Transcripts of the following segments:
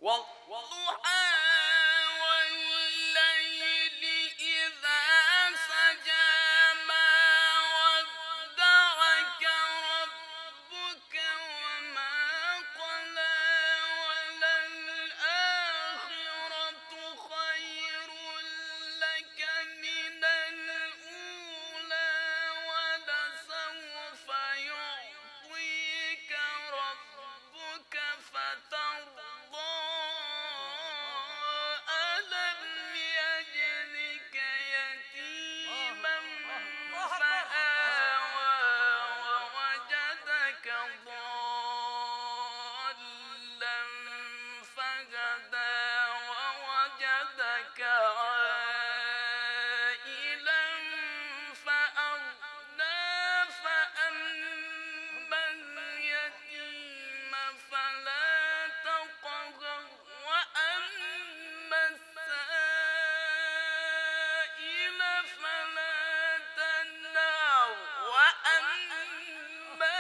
والضحى والليل إذا سجى ما ودعك ربك وما قلى وللآخرة خير لك من الأولى ولسوف يعطيك ربك فترضى ألم يجدك يتيما فآوى ووجدك ضالا فهدى ووجدك عائلا فأغنى فأما اليتيم فلا تقهر وأما السائل فلا تنهر وأما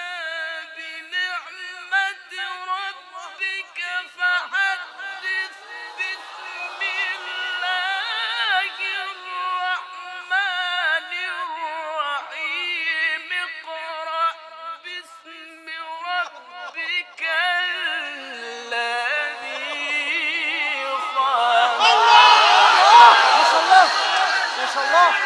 بنعمة ربك فحدث بسم الله الرحمن الرحيم اقرأ باسم ربك الذي خلق. ما شاء الله ما شاء الله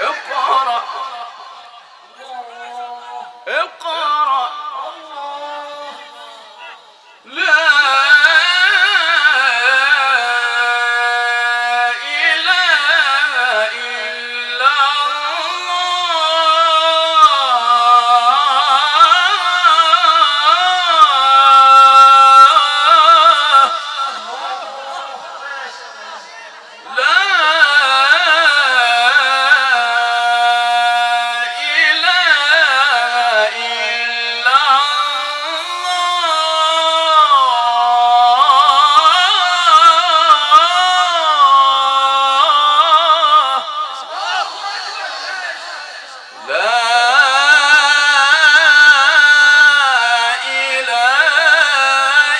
اقرأ اقرأ لا إله إلا الله لا إله إلا الله لا إله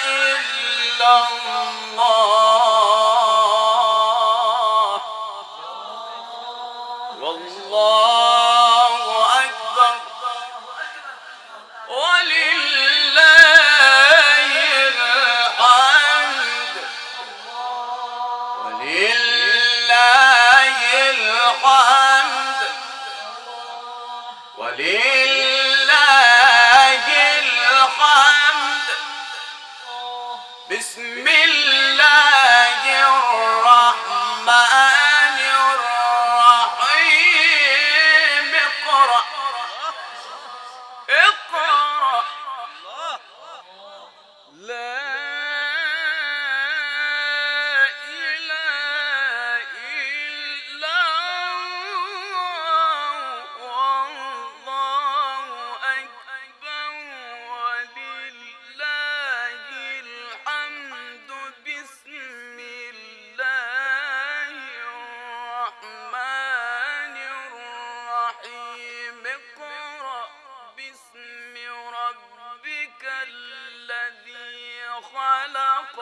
إلا الله والله أكبر ولله الحمد ولله الحمد ولله الحمد بسم الله الرحمن الرحيم اقرأ اقرأ لا إله إلا الله والله أكبر ولله الحمد بسم الله الرحمن الرحيم اقرأ باسم ربك الذي خلق